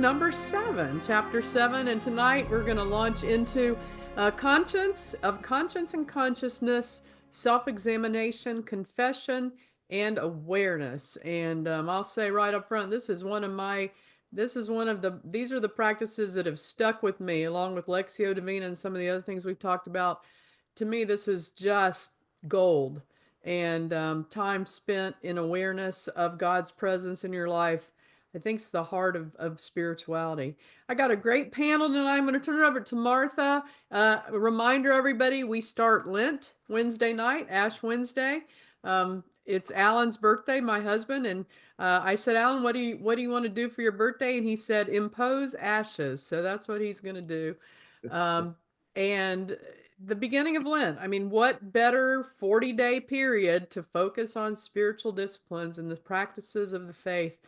number 7, chapter 7, and tonight we're going to launch into conscience and consciousness, self-examination, confession, and awareness. And I'll say right up front, these are the practices that have stuck with me, along with Lectio Divina and some of the other things we've talked about. To me, this is just gold. And time spent in awareness of God's presence in your life, I think, it's the heart of spirituality. I got a great panel tonight. I'm going to turn it over to Martha. A reminder, everybody, we start Lent Wednesday night, Ash Wednesday. It's Alan's birthday, my husband, and I said, Alan, what do you want to do for your birthday? And he said, impose ashes. So that's what he's going to do. And the beginning of Lent. I mean, what better 40-day period to focus on spiritual disciplines and the practices of the faith?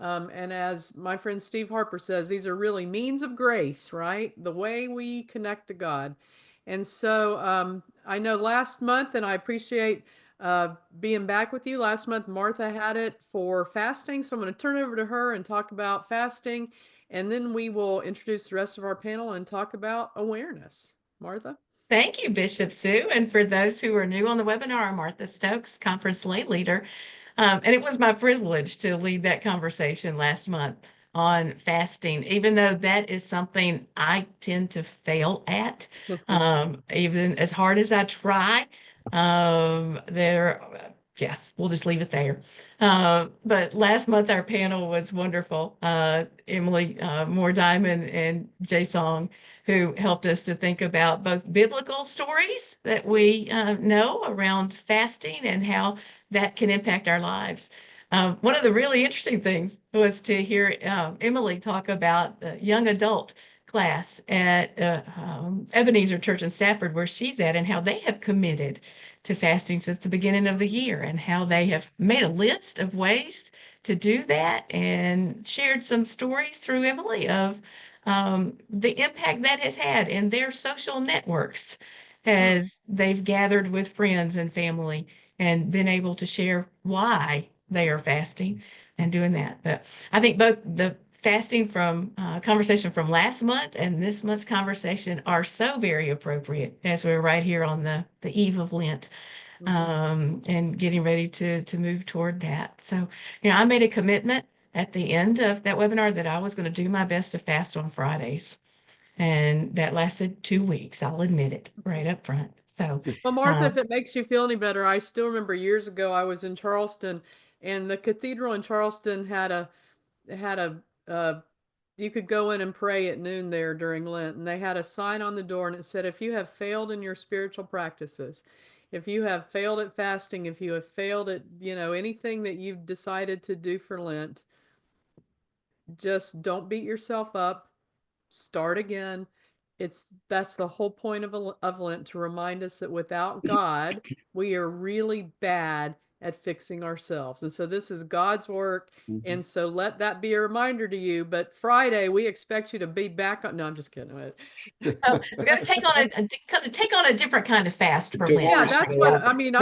And as my friend Steve Harper says, these are really means of grace, right? The way we connect to God. And so I know last month, and I appreciate being back with you. Last month, Martha had it for fasting. So I'm going to turn it over to her and talk about fasting. And then we will introduce the rest of our panel and talk about awareness. Martha? Thank you, Bishop Sue. And for those who are new on the webinar, I'm Martha Stokes, Conference Lay Leader. And it was my privilege to lead that conversation last month on fasting, even though that is something I tend to fail at. Even as hard as I try, yes, we'll just leave it there. But last month, our panel was wonderful. Emily Moore Diamond and Jay Song, who helped us to think about both biblical stories that we know around fasting and how that can impact our lives. One of the really interesting things was to hear Emily talk about the young adult class at Ebenezer Church in Stafford, where she's at, and how they have committed to fasting since the beginning of the year, and how they have made a list of ways to do that, and shared some stories through Emily of the impact that has had in their social networks as they've gathered with friends and family and been able to share why they are fasting and doing that. But I think both the fasting from conversation from last month and this month's conversation are so very appropriate as we're right here on the eve of Lent. And getting ready to move toward that. So, I made a commitment at the end of that webinar that I was going to do my best to fast on Fridays. And that lasted 2 weeks. I'll admit it right up front. So, well, Martha, if it makes you feel any better, I still remember years ago I was in Charleston, and the cathedral in Charleston had a you could go in and pray at noon there during Lent, and they had a sign on the door, and it said, if you have failed in your spiritual practices, if you have failed at fasting, if you have failed at, anything that you've decided to do for Lent, just don't beat yourself up. Start again. That's the whole point of Lent, to remind us that without God, we are really bad at fixing ourselves. And so this is God's work. And so let that be a reminder to you. But Friday, we expect you to be back on. No, I'm just kidding. we're going to take on a different kind of fast for Lent. Yeah, that's what I mean.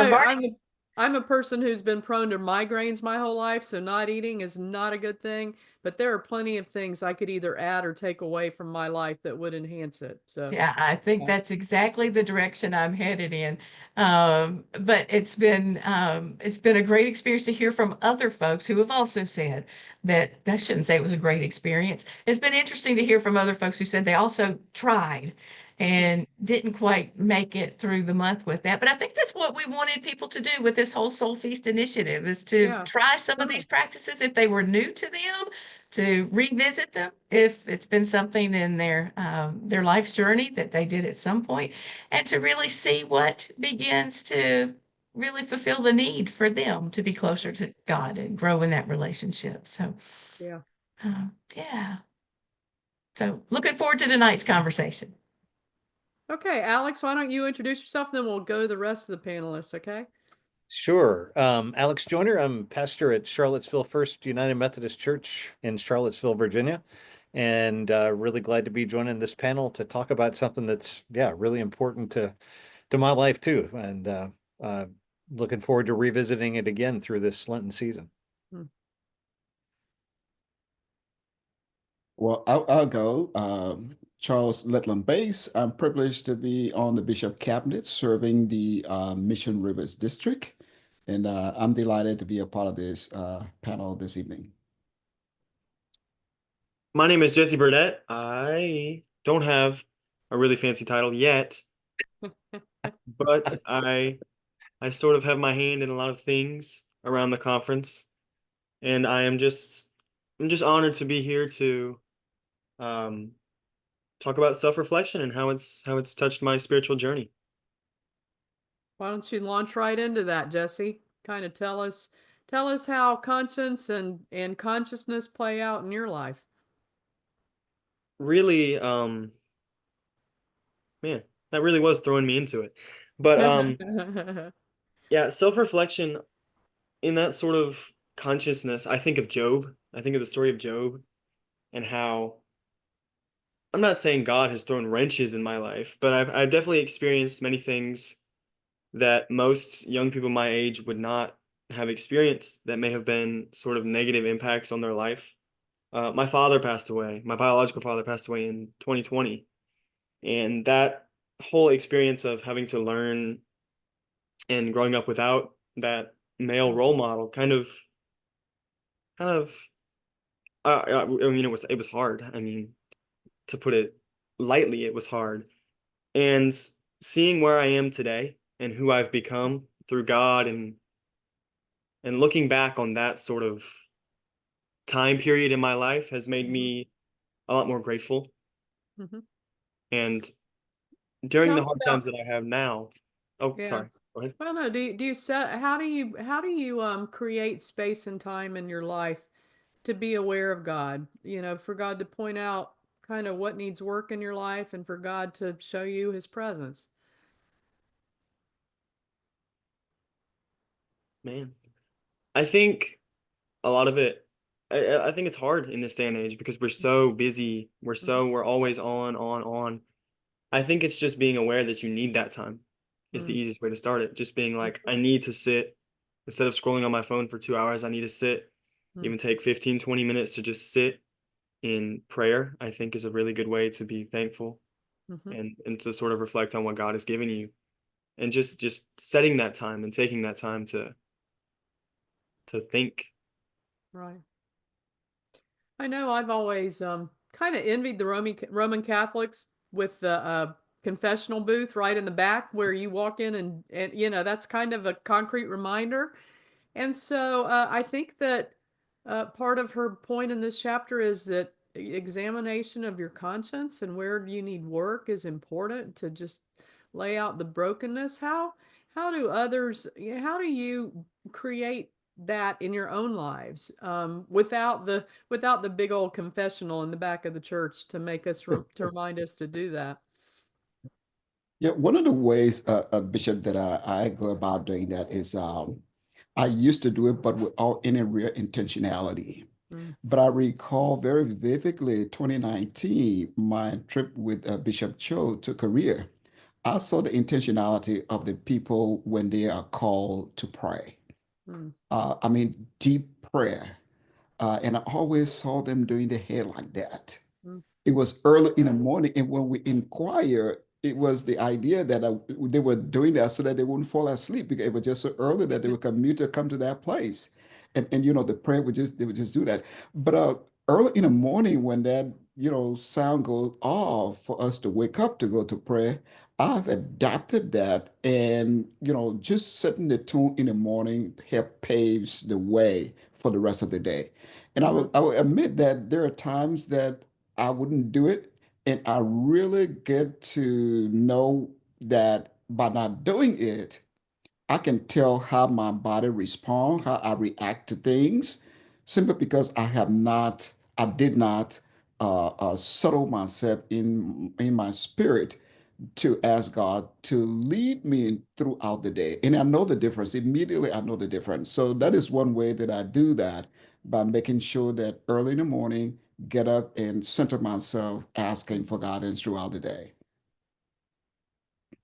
I'm a person who's been prone to migraines my whole life, so not eating is not a good thing. But there are plenty of things I could either add or take away from my life that would enhance it. So yeah, I think that's exactly the direction I'm headed in. But it's been a great experience to hear from other folks who have also said that I shouldn't say it was a great experience. It's been interesting to hear from other folks who said they also tried and didn't quite make it through the month with that. But I think that's what we wanted people to do with this whole Soul Feast initiative, is to try some of these practices if they were new to them, to revisit them if it's been something in their life's journey that they did at some point, and to really see what begins to really fulfill the need for them to be closer to God and grow in that relationship. So, yeah. Yeah. So looking forward to tonight's conversation. Okay, Alex, why don't you introduce yourself, and then we'll go to the rest of the panelists, okay? Sure. Alex Joyner. I'm pastor at Charlottesville First United Methodist Church in Charlottesville, Virginia, and really glad to be joining this panel to talk about something that's, really important to my life too, and looking forward to revisiting it again through this Lenten season. Well, I'll go. Charles Letland Base. I'm privileged to be on the Bishop Cabinet serving the Mission Rivers District. And I'm delighted to be a part of this panel this evening. My name is Jesse Burnett. I don't have a really fancy title yet, but I sort of have my hand in a lot of things around the conference, and I'm just honored to be here to talk about self-reflection and how it's touched my spiritual journey. Why don't you launch right into that, Jesse? Kind of tell us how conscience and consciousness play out in your life. Really, man, that really was throwing me into it. But yeah, self-reflection in that sort of consciousness, I think of Job. I think of the story of Job and how I'm not saying God has thrown wrenches in my life, but I've definitely experienced many things that most young people my age would not have experienced that may have been sort of negative impacts on their life. My father passed away. My biological father passed away in 2020, and that whole experience of having to learn and growing up without that male role model kind of I mean it was hard. I mean, to put it lightly, it was hard. And seeing where I am today and who I've become through God and looking back on that sort of time period in my life has made me a lot more grateful. Mhm. And during Tell the me hard about times that I have now, oh, yeah. sorry, go ahead. Well, no. Do you set how do you create space and time in your life to be aware of God? You know, for God to point out kind of what needs work in your life, and for God to show you His presence. Man, I think a lot of it, I think it's hard in this day and age because we're so busy. Mhm. We're always on. I think it's just being aware that you need that time is the Mm. easiest way to start it. Just being like, Mhm. I need to sit instead of scrolling on my phone for 2 hours. I need to sit, Mm. even take 15, 20 minutes to just sit in prayer, I think is a really good way to be thankful Mhm. and to sort of reflect on what God has given you and just setting that time and taking that time to think. Right. I know I've always kind of envied the Roman Catholics with the confessional booth right in the back where you walk in and you know that's kind of a concrete reminder. And so I think that part of her point in this chapter is that examination of your conscience and where you need work is important to just lay out the brokenness. How do others? How do you create that in your own lives without the big old confessional in the back of the church to make us to remind us to do that? Yeah, one of the ways, Bishop, that I go about doing that is I used to do it, but without any real intentionality. Mm, But I recall very vividly 2019, my trip with Bishop Cho to Korea. I saw the intentionality of the people when they are called to pray. mm, I mean, deep prayer. And I always saw them doing the hair like that. mm, It was early in the morning, and when we inquire, it was the idea that they were doing that so that they wouldn't fall asleep because it was just so early that they would commute to come to that place, and you know the prayer would just they would just do that. But early in the morning when that sound goes off for us to wake up to go to prayer, I've adapted that, and just setting the tune in the morning help paves the way for the rest of the day. And I mhm, will, I will admit that there are times that I wouldn't do it. And I really get to know that by not doing it, I can tell how my body responds, how I react to things, simply because I did not settle myself in my spirit to ask God to lead me throughout the day. And I know the difference. Immediately, I know the difference. So that is one way that I do that by making sure that early in the morning, get up and center myself, asking for guidance throughout the day.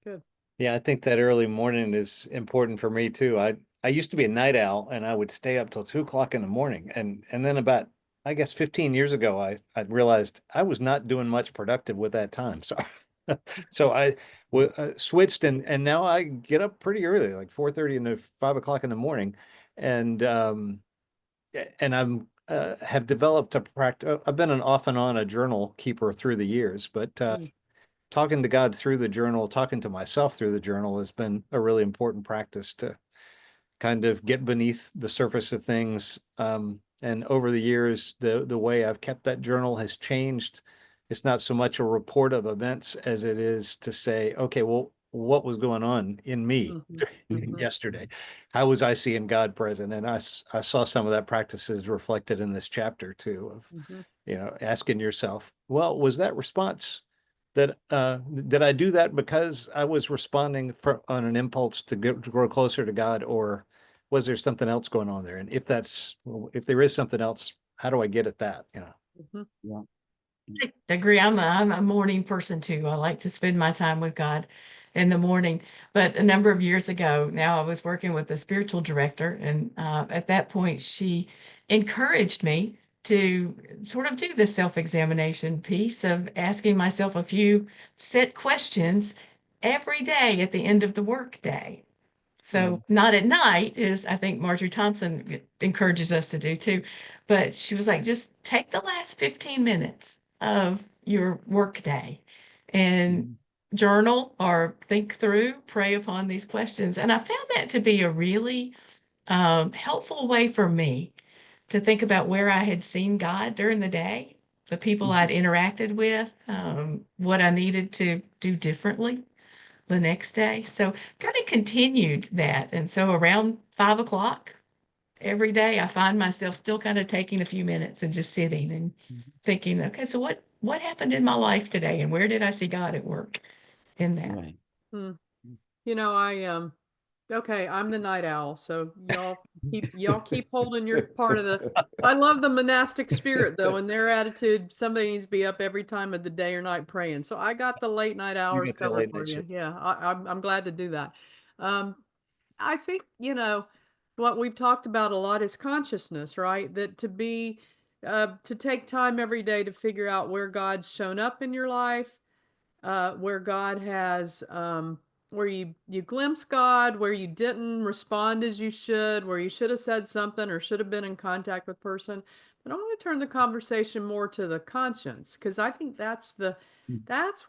good. Yeah, I think that early morning is important for me too. I used to be a night owl and I would stay up till 2 o'clock in the morning and then about I guess 15 years ago, I realized I was not doing much productive with that time. So, so I switched and now I get up pretty early, like 4:30 and 5 o'clock in the morning. And, and I'm, have developed a practice. I've been an off and on a journal keeper through the years, but, Mm. talking to God through the journal, talking to myself through the journal has been a really important practice to kind of get beneath the surface of things. And over the years, the way I've kept that journal has changed. It's not so much a report of events as it is to say, okay, well, what was going on in me Mhm. Mhm. yesterday? How was I seeing God present? And I saw some of that practices reflected in this chapter too, of, Mhm. asking yourself, well, was that response that did I do that because I was responding on an impulse to grow closer to God, or was there something else going on there? And if there is something else, how do I get at that? Mhm. Yeah. I agree. I'm a morning person too. I like to spend my time with God in the morning. But a number of years ago, now I was working with a spiritual director, and at that point, she encouraged me to sort of do the self-examination piece of asking myself a few set questions every day at the end of the work day. So not at night is I think Marjorie Thompson encourages us to do too. But she was like, just take the last 15 minutes of your work day and Mhm. journal or think through, pray upon these questions. And I found that to be a really helpful way for me to think about where I had seen God during the day, the people I'd interacted with, what I needed to do differently the next day. So kind of continued that. And so around 5 o'clock every day, I find myself still kind of taking a few minutes and just sitting and thinking, okay, so what happened in my life today and where did I see God at work in that? Right. Mm. I okay, I'm the night owl, so y'all keep holding your part of the I love the monastic spirit though, and their attitude, somebody needs to be up every time of the day or night praying. So I got the late night You hours get the covered late for night you. shift. Yeah, I'm glad to do that. Um, I think, what we've talked about a lot is consciousness, right? That to take time every day to figure out where God's shown up in your life, where God has, where you glimpse God, where you didn't respond as you should, where you should have said something or should have been in contact with person. But I want to turn the conversation more to the conscience because I think that's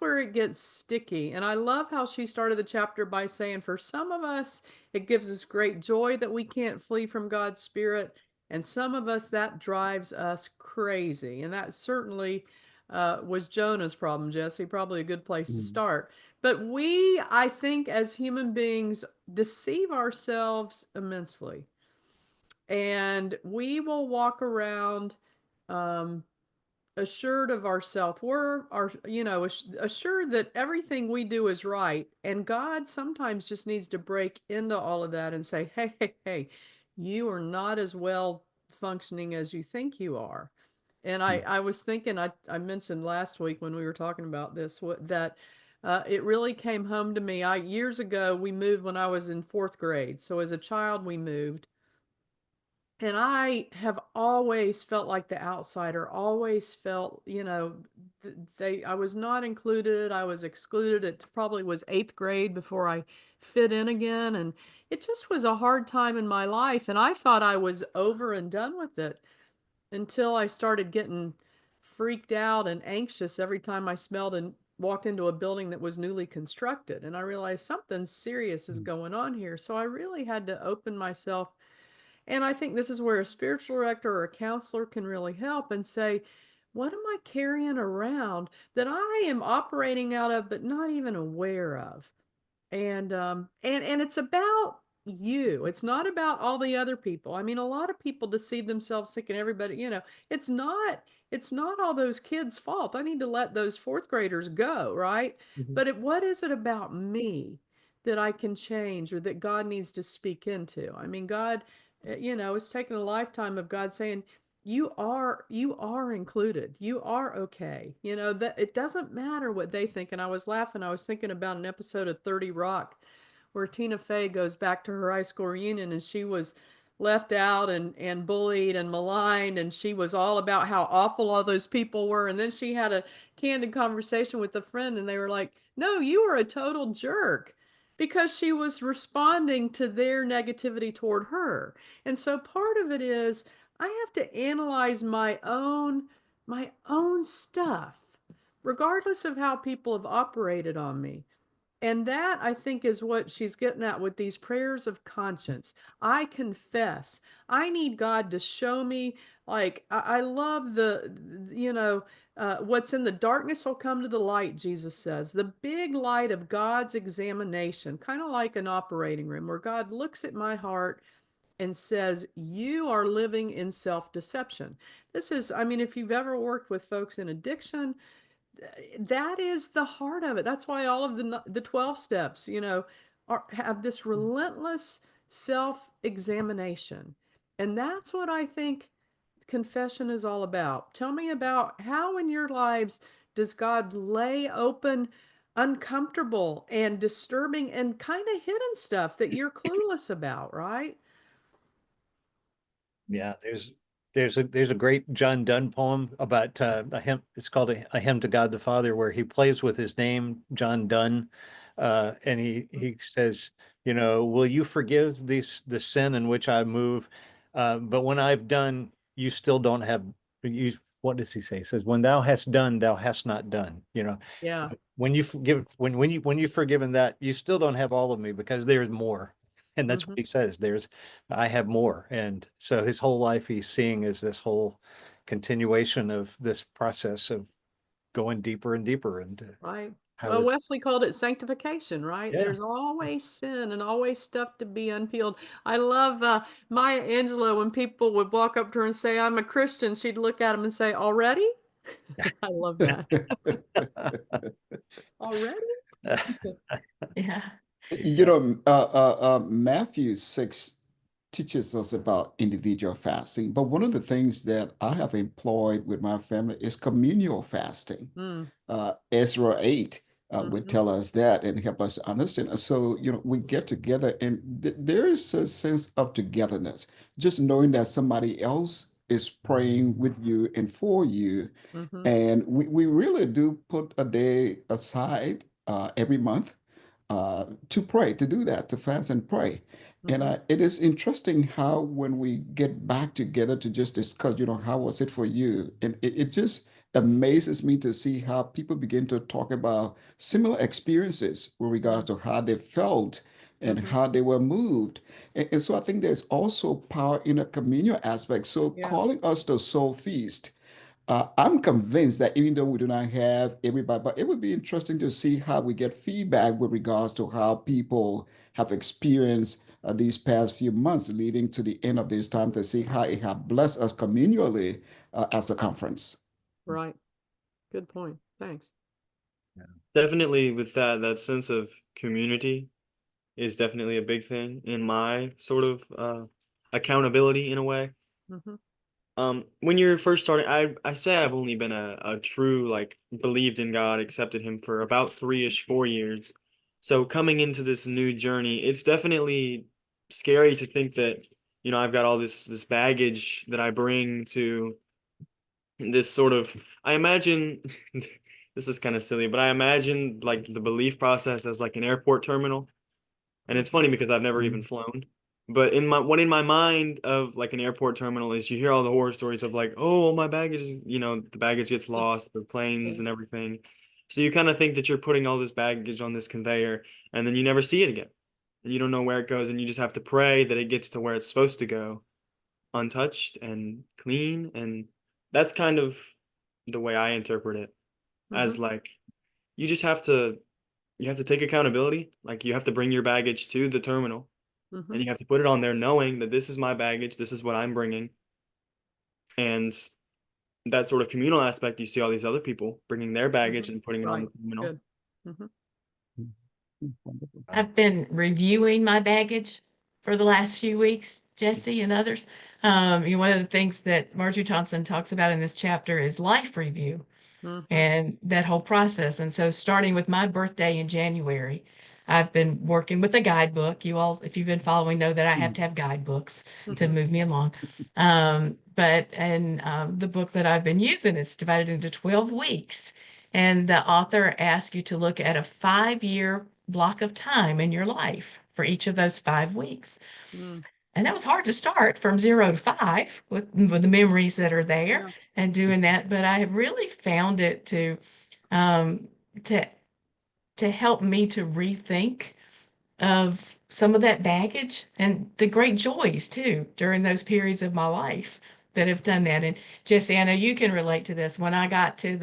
where it gets sticky. And I love how she started the chapter by saying, for some of us, it gives us great joy that we can't flee from God's Spirit. And some of us, that drives us crazy. And that certainly was Jonah's problem, Jesse. Probably a good place to Mhm. start. But I think, as human beings, deceive ourselves immensely. And we will walk around um, assured of our self-worth, assured that everything we do is right. And God sometimes just needs to break into all of that and say, hey, hey, hey, you are not as well functioning as you think you are. And I was thinking, I mentioned last week when we were talking about this, that it really came home to me. Years ago, we moved when I was in fourth grade. So as a child, we moved. And I have always felt like the outsider, always felt, I was not included. I was excluded. It probably was eighth grade before I fit in again. And it just was a hard time in my life. And I thought I was over and done with it until I started getting freaked out and anxious every time I smelled and walked into a building that was newly constructed. And I realized something serious is going on here. So I really had to open myself. And I think this is where a spiritual director or a counselor can really help and say, what am I carrying around that I am operating out of but not even aware of? And it's about you. It's not about all the other people. I mean, a lot of people deceive themselves thinking everybody, it's not all those kids' fault. I need to let those fourth graders go, right? Mhm. But what is it about me that I can change or that God needs to speak into? I mean, God, it's taken a lifetime of God saying, you are included. You are okay. That it doesn't matter what they think. And I was laughing. I was thinking about an episode of 30 Rock where Tina Fey goes back to her high school reunion and she was left out and bullied and maligned, and she was all about how awful all those people were. And then she had a candid conversation with a friend, and they were like, "No, you were a total jerk." Because she was responding to their negativity toward her. And so part of it is I have to analyze my own stuff, regardless of how people have operated on me. And that, I think, is what she's getting at with these prayers of conscience. I confess. I need God to show me. Like, I love what's in the darkness will come to the light, Jesus says. The big light of God's examination, kind of like an operating room where God looks at my heart and says, "You are living in self deception." This is, I mean, if you've ever worked with folks in addiction, that is the heart of it. That's why all of the 12 steps, have this relentless self-examination. And that's what I think confession is all about. Tell me about how in your lives does God lay open uncomfortable and disturbing and kind of hidden stuff that you're clueless about, right? Yeah, there's a great John Donne poem about a hymn. It's called a hymn to God the Father, where he plays with his name, John Donne, and he says, will you forgive the sin in which I move? But when I've done, you still don't have you. What does he say? He says, "When thou hast done, thou hast not done." Yeah. When you forgive, when you've forgiven that, you still don't have all of me because there's more. And that's what Mhm. he says. I have more. And so his whole life he's seeing is this whole continuation of this process of going deeper and deeper into Right. how Well, it, Wesley called it sanctification, right? yeah. There's always sin and always stuff to be unpeeled. I love Maya Angelou when people would walk up to her and say, "I'm a Christian." She'd look at them and say, "Already?" I love that. Already? Yeah. You know, Matthew 6 teaches us about individual fasting, but one of the things that I have employed with my family is communal fasting. Mm, Ezra 8 would mhm. tell us that and help us to understand. So, we get together and there is a sense of togetherness, just knowing that somebody else is praying with you and for you. Mhm. And we really do put a day aside every month to pray, to do that, to fast and pray. And Mhm. it is interesting how when we get back together to just discuss, how was it for you? And it just amazes me to see how people begin to talk about similar experiences with regard Mm, to how they felt and mhm. how they were moved. And so I think there's also power in a communal aspect. So Yeah. calling us to soul feast, I'm convinced that even though we do not have everybody, but it would be interesting to see how we get feedback with regards to how people have experienced these past few months leading to the end of this time to see how it has blessed us communally as a conference. Right. Good point. Thanks. Definitely with that sense of community is definitely a big thing in my sort of accountability in a way. Mhm. When you're first starting, I say I've only been a true like believed in God, accepted him for about 3-ish, 4 years. So coming into this new journey, it's definitely scary to think that, I've got all this baggage that I bring to this sort of, I imagine this is kind of silly, but I imagine like the belief process as like an airport terminal. And it's funny Mhm. because I've never even flown. But in my mind of like an airport terminal is you hear all the horror stories of like, oh, my baggage is, the baggage gets lost, the planes Yeah. and everything. So you kind of think that you're putting all this baggage on this conveyor and then you never see it again. And you don't know where it goes and you just have to pray that it gets to where it's supposed to go, untouched and clean. And that's kind of the way I interpret it as Mhm. like you have to take accountability. Like you have to bring your baggage to the terminal and Mhm. you have to put it on there knowing that this is my baggage, this is what I'm bringing. And that sort of communal aspect, you see all these other people bringing their baggage Mhm. and putting it on the Right. terminal. Good. Mhm. Wonderful. Wow. I've been reviewing my baggage for the last few weeks, Jesse and others. One of the things that Marjorie Thompson talks about in this chapter is life review Mhm. and that whole process. And so, starting with my birthday in January, I've been working with a guidebook. You all, if you've been following, know that I have to have guidebooks to move me along. The book that I've been using is divided into 12 weeks. And the author asks you to look at a 5-year block of time in your life for each of those 5 weeks. Mm. And that was hard to start from 0 to 5 with the memories that are there Yeah. and doing that. But I have really found it um, to to help me to rethink of some of that baggage and the great joys too during those periods of my life that have done that. And Jesse, I know you can relate to this. When I got to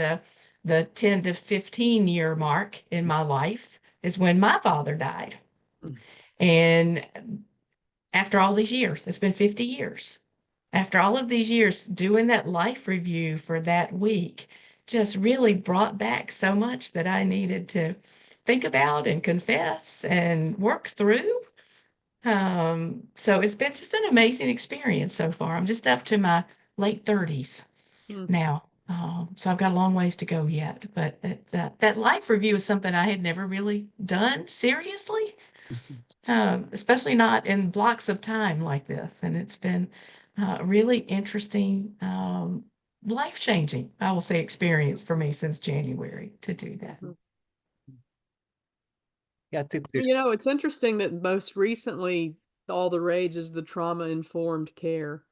the 10 to 15 year mark in my life is when my father died. Mm. And after all these years, it's been 50 years. After all of these years, doing that life review for that week just really brought back so much that I needed to think about and confess and work through. So it's been just an amazing experience so far. I'm just up to my late 30s Mm. now. So I've got a long ways to go yet, but that life review is something I had never really done seriously, especially not in blocks of time like this. And it's been really interesting, life-changing, I will say, experience for me since January to do that. Mhm. Yeah, I think You know, it's interesting that most recently all the rage is the trauma-informed care.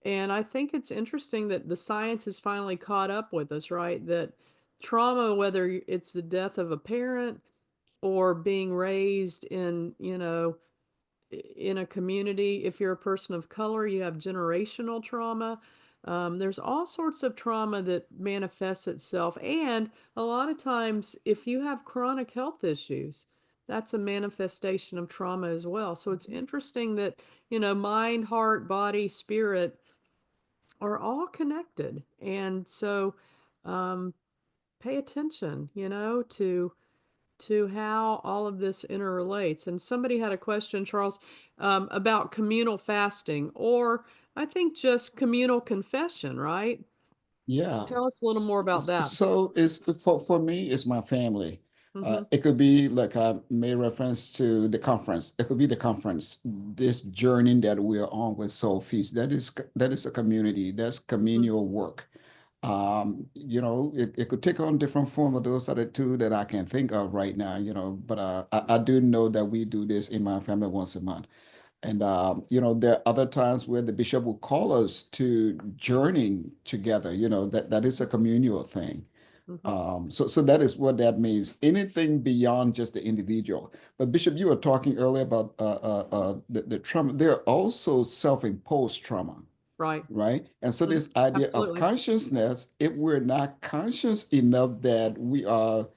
And I think it's interesting that the science has finally caught up with us, right? That trauma, whether it's the death of a parent or being raised in, you know, in a community, if you're a person of color, you have generational trauma. There's all sorts of trauma that manifests itself. And a lot of times, if you have chronic health issues, that's a manifestation of trauma as well. So it's interesting that, you know, mind, heart, body, spirit are all connected. And so um, pay attention, you know, to how all of this interrelates. And somebody had a question, Charles, about communal fasting, or I think just communal confession, right? Yeah. Tell us a little more about that. So it's for me, it's my family. Hmm. It could be like I made reference to the conference. It could be the conference, this journey that we are on with Soul Feast. That is a community. That's Hmm. communal work. It could take on different form of those are the two that I can think of right now, but I do know that we do this in my family once a month. And there are other times where the bishop will call us to journeying together. That is a communal thing. Hmm. So that is what that means. Anything beyond just the individual. But Bishop, you were talking earlier about the trauma. There are also self-imposed trauma, Right. right? And so Hmm. this idea of Absolutely. consciousness, if we're not conscious enough that we are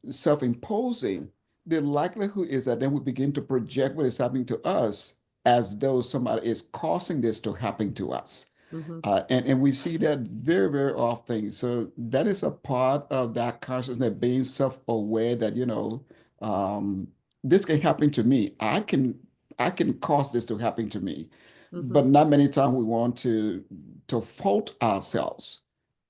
self-imposing, the likelihood is that then we begin to project what is happening to us as though somebody is causing this to happen to us. Hmm. And we see that very, very often. So that is a part of that consciousness, being self-aware that, um, this can happen to me. I can cause this to happen to me. Hmm. But not many times we want to fault ourselves.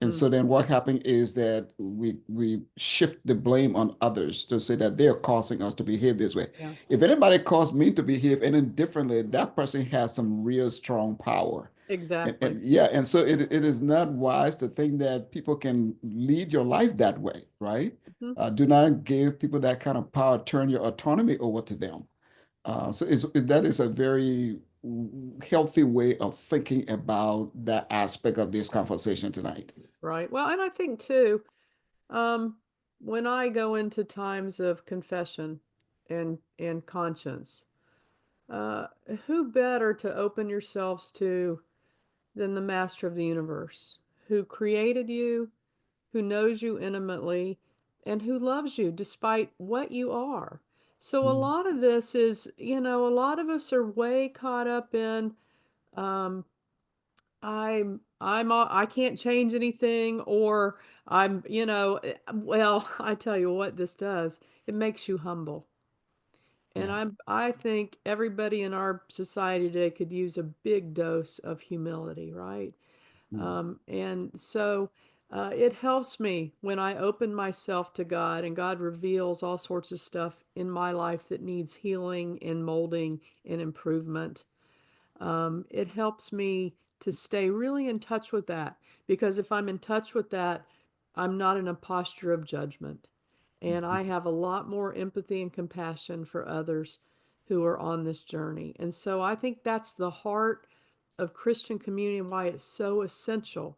And Mm. so then what happened is that we shift the blame on others to say that they're causing us to behave this way. Yeah. If anybody caused me to behave any differently, that person has some real strong power. And, Exactly. and yeah, and so it is not wise to think that people can lead your life that way, right? Hmm. Do not give people that kind of power, turn your autonomy over to them. That is a very healthy way of thinking about that aspect of this conversation tonight. Right. Well, and I think too, um, when I go into times of confession and conscience, uh, who better to open yourselves to than the master of the universe, who created you, who knows you intimately, and who loves you despite what you are. So a Mm, lot of this is, you know, a lot of us are way caught up in, um, I can't change anything, or well, I tell you what this does. It makes you humble. And yeah. I think everybody in our society today could use a big dose of humility, right? Mm, And so It helps me when I open myself to God and God reveals all sorts of stuff in my life that needs healing and molding and improvement. It helps me to stay really in touch with that, because if I'm in touch with that, I'm not in a posture of judgment. And I have a lot more empathy and compassion for others who are on this journey. And so I think that's the heart of Christian community and why it's so essential,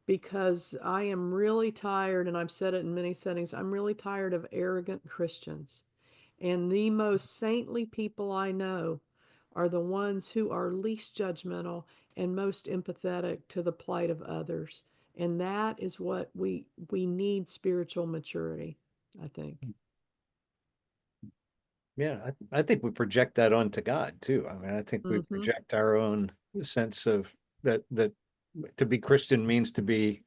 because I am really tired, and I've said it in many settings, I'm really tired of arrogant Christians. And the most saintly people I know are the ones who are least judgmental and most empathetic to the plight of others. And that is what we need spiritual maturity, I think. Yeah, I think we project that onto God too. I mean, I think we Mm-hmm. project our own sense of that to be Christian means to be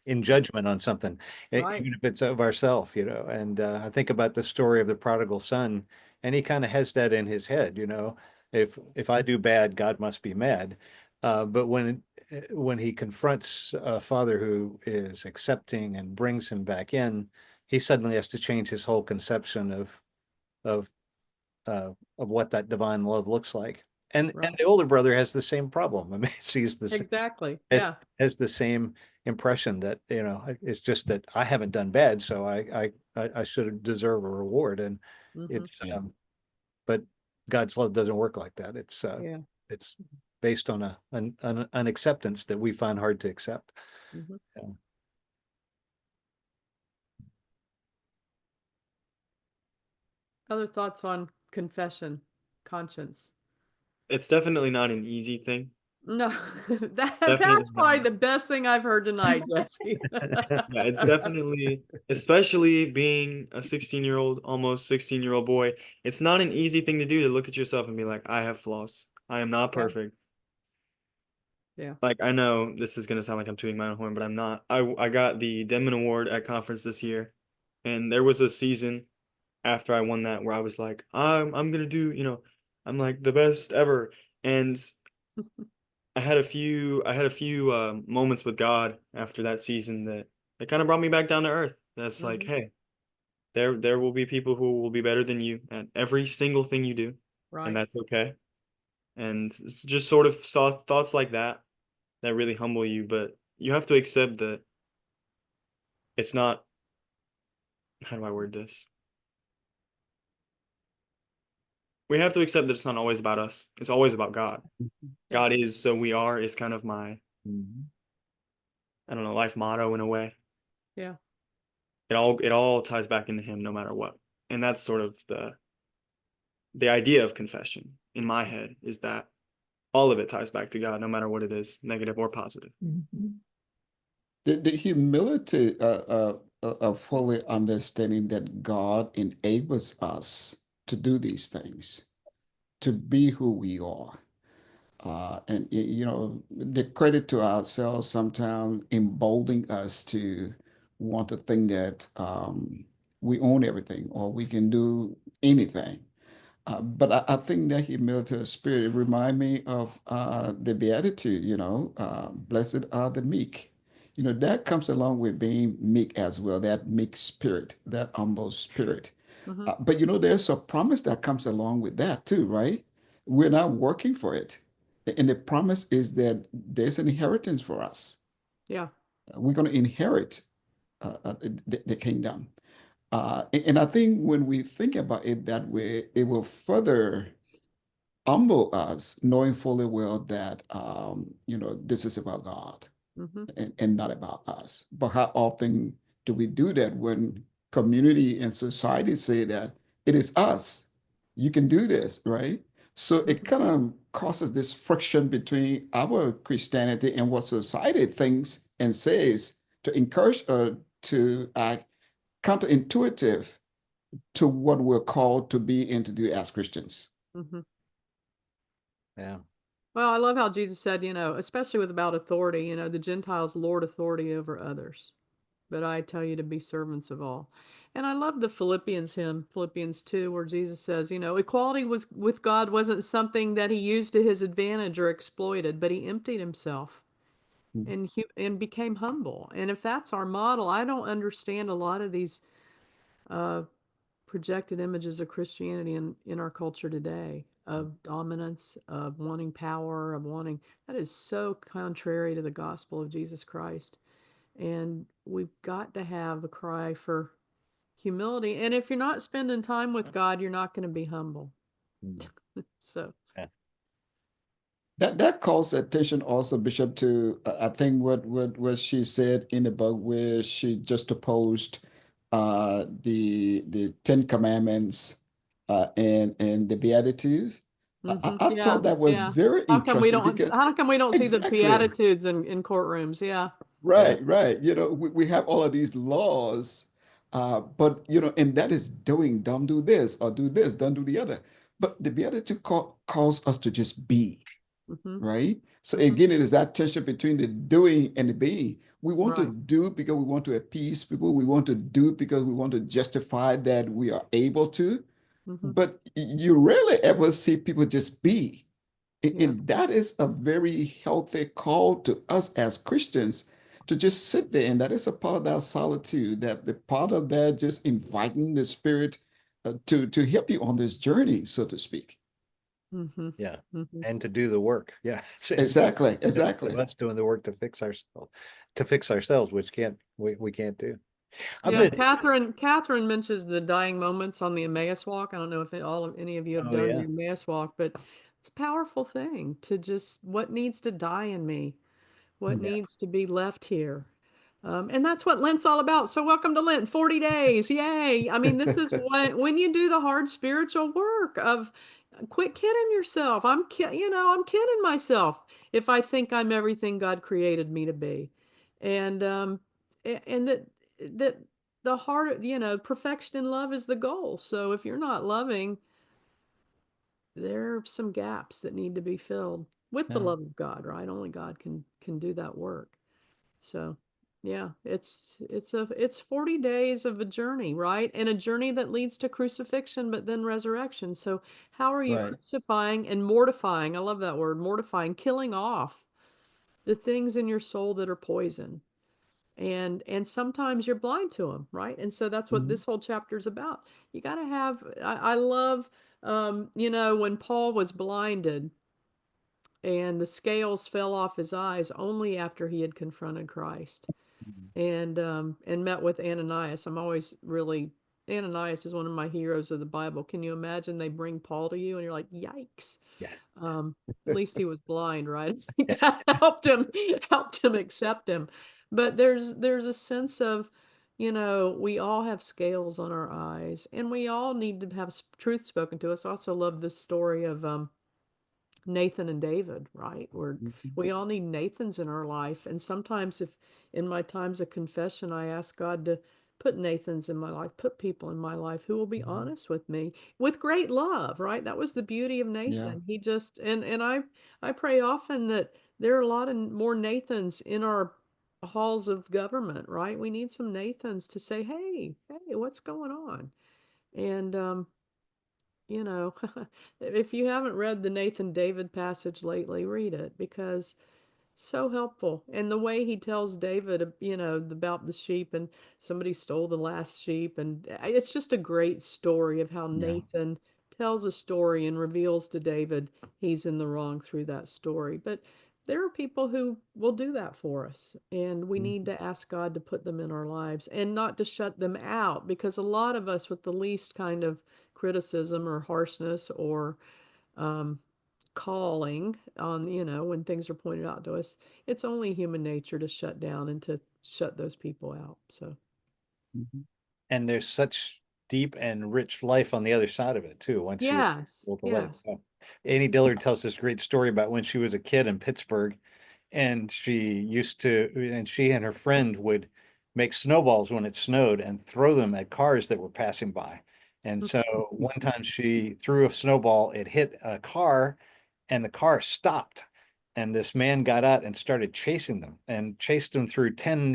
in judgment on something, Right. even if it's of ourself, you know. And I think about the story of the prodigal son, and he kind of has that in his head, you know. If I do bad, God must be mad. But when he confronts a father who is accepting and brings him back in, he suddenly has to change his whole conception of of what that divine love looks like. And Right. the older brother has the same problem. I mean, sees Exactly. has Yeah. has the same impression that, you know, it's just that I haven't done bad, so I should deserve a reward. And Mm-hmm. it's but God's love doesn't work like that. Yeah. It's based on an acceptance that we find hard to accept. Mm-hmm. Yeah. Other thoughts on confession, conscience? It's definitely not an easy thing. No, Definitely that's probably not. the best thing I've heard tonight, Jesse. Yeah, it's definitely, especially being a 16-year-old, almost 16-year-old boy, it's not an easy thing to do to look at yourself and be like, I have flaws. I am not Yeah. perfect. Yeah. Like, I know this is gonna sound like I'm tooting my own horn, but I'm not. I got the Denman Award at conference this year, and there was a season after I won that where I was like, I'm gonna do, I'm like the best ever. And I had a few moments with God after that season that kind of brought me back down to earth. That's like, Mm-hmm. hey, there will be people who will be better than you at every single thing you do, and Right. that's okay. And it's just sort of thoughts like that that really humble you, but you have to accept that it's not, how do I word this? We have to accept that it's not always about us. It's always about God. Yeah. God is, so we are is kind of my, Mhm. I don't know, life motto in a way. Yeah. It all ties back into him no matter what. And that's sort of the idea of confession in my head, is that all of it ties back to God no matter what it is, negative or positive. Mhm. The humility of fully understanding that God enables us to do these things, to be who we are. And you know, the credit to ourselves sometimes emboldening us to want to think that we own everything or we can do anything. But I think that humility of spirit remind me of the beatitude, you know, blessed are the meek. You know, that comes along with being meek as well, that meek spirit, that humble spirit. Mm-hmm. But you know, there's a promise that comes along with that too, right? We're not working for it. And the promise is that there's an inheritance for us. Yeah. We're going to inherit the kingdom. And I think when we think about it that way, it will further humble us, knowing fully well that you know, this is about God Mm-hmm. and not about us. But how often do we do that when community and society say that it is us? You can do this, right? So it Mm-hmm. kind of causes this friction between our Christianity and what society thinks and says to encourage to act counterintuitive to what we're called to be and to do as Christians. Mm-hmm. Yeah. Well, I love how Jesus said, especially with about authority, the Gentiles lord authority over others, but I tell you to be servants of all. And I love the Philippians hymn, Philippians 2, where Jesus says, equality was with God wasn't something that he used to his advantage or exploited, but he emptied himself. Mhm. and became humble. And if that's our model, I don't understand a lot of these uh, projected images of Christianity in our culture today, of dominance, of wanting power, of wanting, that is so contrary to the gospel of Jesus Christ. And we've got to have a cry for humility. And if you're not spending time with God, you're not going to be humble. Mm. So, Yeah. That calls attention also, Bishop, to I think what she said in the book where she just opposed the Ten Commandments and the Beatitudes. I yeah, thought that was yeah. very interesting because How come we don't see the exactly. Beatitudes in courtrooms? Yeah. Yeah. Right, right. We have all of these laws, but and that is doing, don't do this or do this, don't do the other. But the Beatitude calls us to just be, hmm right? So hmm again, it is that tension between the doing and the being. We want to Right. do because we want to appease people. We want to do because we want to justify that we are able to. hmm But you rarely ever see people just be. Yeah. And that is a very healthy call to us as Christians to just sit there. And that is a part of that solitude, that the part of that just inviting the Spirit to help you on this journey, so to speak. hmm Yeah. hmm And to do the work. Yeah. Exactly, Instead exactly. of us doing the work to fix ourselves, which we can't do. I'm Yeah, gonna, Catherine mentions the dying moments on the Emmaus walk. I don't know if any of you have oh done the yeah. Emmaus walk, but it's a powerful thing to just what needs to die in me, what Mhm. Yeah. needs to be left here. And that's what Lent's all about. So welcome to Lent, 40 days. Yay. I mean, this is when you do the hard spiritual work of quit kidding yourself. I'm kidding myself if I think I'm everything God created me to be. And and that the heart, perfection in love is the goal. So if you're not loving, there are some gaps that need to be filled with the Yeah, love of God, right? Only God can do that work. So, yeah, it's 40 days of a journey, right? And a journey that leads to crucifixion but then resurrection. So, how are you right. crucifying and mortifying? I love that word, mortifying, killing off the things in your soul that are poison. And sometimes you're blind to them, right? And so that's what Mhm. this whole chapter is about. You got to have I love when Paul was blinded and the scales fell off his eyes only after he had confronted Christ Mhm. and met with Ananias. I'm always really Ananias is one of my heroes of the Bible. Can you imagine they bring Paul to you and you're like, yikes. Yeah. At least he was blind, right? I think Yeah. that helped him accept him. But there's a sense of, we all have scales on our eyes and we all need to have truth spoken to us. I also love this story of Nathan and David, right? Mhm. We all need Nathans in our life. And sometimes if in my times of confession, I ask God to put Nathans in my life, put people in my life who will be Mhm. honest with me with great love, right? That was the beauty of Yeah. Nathan. He just and I pray often that there are a lot of more Nathans in our halls of government, right? We need some Nathans to say, hey, what's going on? And you know, if you haven't read the Nathan David passage lately, read it because so helpful. And the way he tells David, about the sheep and somebody stole the last sheep. And it's just a great story of how Yeah. Nathan tells a story and reveals to David he's in the wrong through that story. But there are people who will do that for us. And we need Mhm. to ask God to put them in our lives and not to shut them out because a lot of us, with the least kind of criticism or harshness or um, calling on, when things are pointed out to us, it's only human nature to shut down and to shut those people out. So, Mhm. And there's such deep and rich life on the other side of it too, once you're yes, able to let it yes. go. Annie Dillard tells this great story about when she was a kid in Pittsburgh, and she and her friend would make snowballs when it snowed and throw them at cars that were passing by. And so one time she threw a snowball, it hit a car, and the car stopped. And this man got out and started chasing them and chased them through 10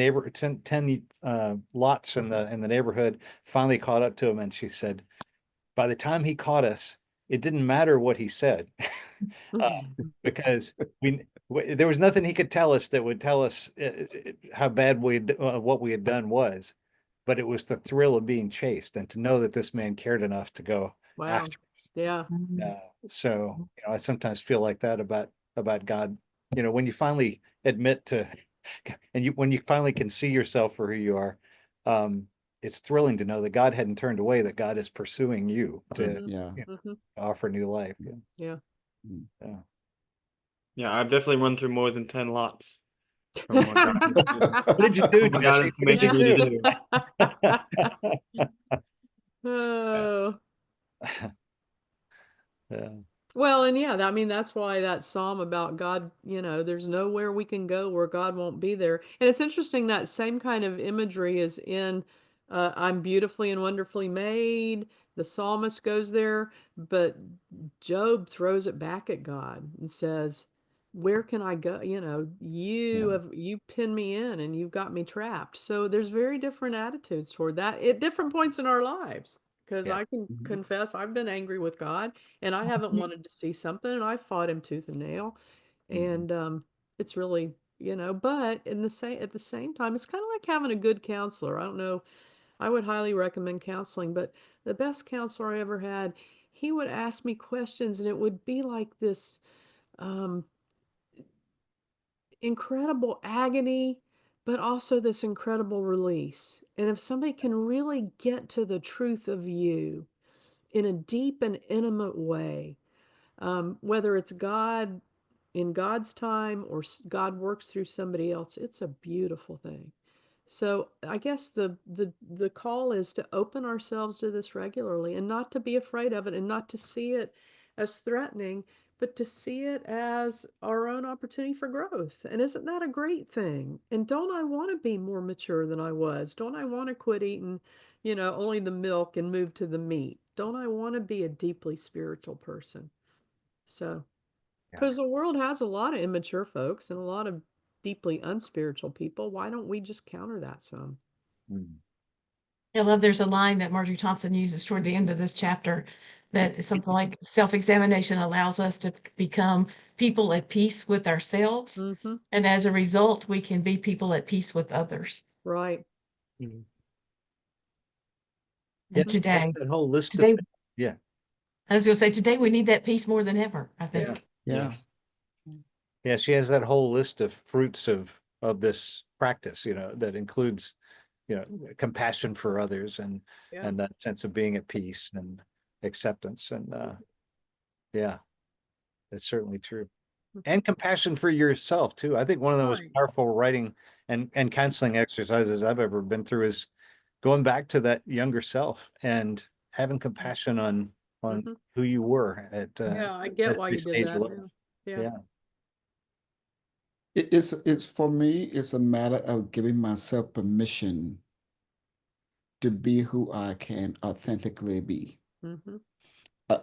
lots in the neighborhood, finally caught up to him. And she said, by the time he caught us, it didn't matter what he said, uh, because There was nothing he could tell us that would tell us how bad what we had done was, but it was the thrill of being chased and to know that this man cared enough to go Wow. after us. Yeah. So, I sometimes feel like that about God. When you finally admit to, and when you finally can see yourself for who you are, it's thrilling to know that God hadn't turned away, that God is pursuing you to Yeah. offer new life. Yeah. Yeah. Yeah, I've definitely run through more than 10 lots from what God has What did you do, what God Jesse? is What did you commanding me to do? do. Oh. Yeah. Well, and yeah, I mean, that's why that psalm about God, there's nowhere we can go where God won't be there. And it's interesting that same kind of imagery is in I'm beautifully and wonderfully made. The psalmist goes there, but Job throws it back at God and says, where can I go? You pin me in and you've got me trapped. So there's very different attitudes toward that at different points in our lives. Because Yeah. I can Mhm. confess I've been angry with God and I haven't wanted to see something and I fought him tooth and nail. And it's really, but at the same time, it's kind of like having a good counselor. I don't know. I would highly recommend counseling, but the best counselor I ever had, he would ask me questions and it would be like this um, incredible agony, but also this incredible release. And if somebody can really get to the truth of you in a deep and intimate way, whether it's God in God's time or God works through somebody else, it's a beautiful thing. So I guess the call is to open ourselves to this regularly and not to be afraid of it and not to see it as threatening, but to see it as our own opportunity for growth. And isn't that a great thing? And don't I want to be more mature than I was? Don't I want to quit eating, only the milk and move to the meat? Don't I want to be a deeply spiritual person? So, Yeah. because the world has a lot of immature folks and a lot of deeply unspiritual people, why don't we just counter that some? Mm. I love there's a line that Marjorie Thompson uses toward the end of this chapter that is something like self-examination allows us to become people at peace with ourselves. Mm-hmm. And as a result, we can be people at peace with others. Right. Mhm. And Yes, she has today, that whole list of, yeah. I was going to say, today we need that peace more than ever, I Yeah. think. Yeah. Yes. Yeah, she has that whole list of fruits of this practice, that includes, compassion for others and Yeah. that sense of being at peace and acceptance. And yeah, that's certainly true. And compassion for yourself too. I think one of the most Right. powerful writing and counseling exercises I've ever been through is going back to that younger self and having compassion on Mm-hmm. who you were at Yeah, I at get a why you did stage of that life. now. Yeah. Yeah. It's for me, it's a matter of giving myself permission to be who I can authentically be. Mm-hmm.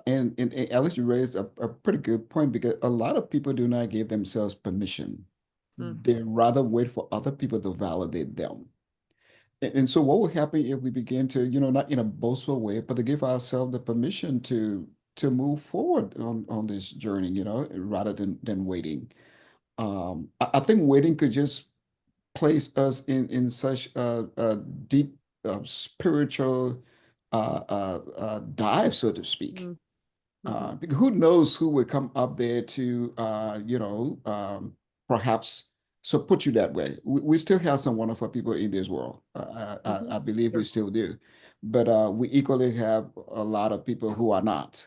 And Alice, you raised a pretty good point because a lot of people do not give themselves permission. Mm. They rather wait for other people to validate them. And so what would happen if we begin to, not in a boastful way, but to give ourselves the permission to move forward on this journey, rather than waiting. I think waiting could just place us in such a deep spiritual dive, so to speak. Mm. Mm-hmm. Because who knows who would come up there to, perhaps so put you that way. We still have some wonderful people in this world. Mm-hmm. I believe we Sure. still do, but we equally have a lot of people who are not.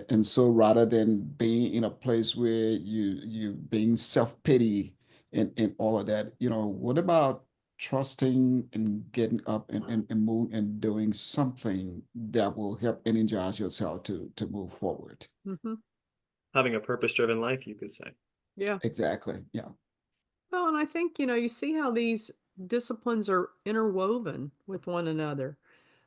And so rather than being in a place where you being self-pity and all of that, what about trusting and getting up and moving and doing something that will help energize yourself to move forward? Mm-hmm. Having a purpose-driven life, you could say. Yeah. Exactly. Yeah. Well, and I think, you see how these disciplines are interwoven with one another.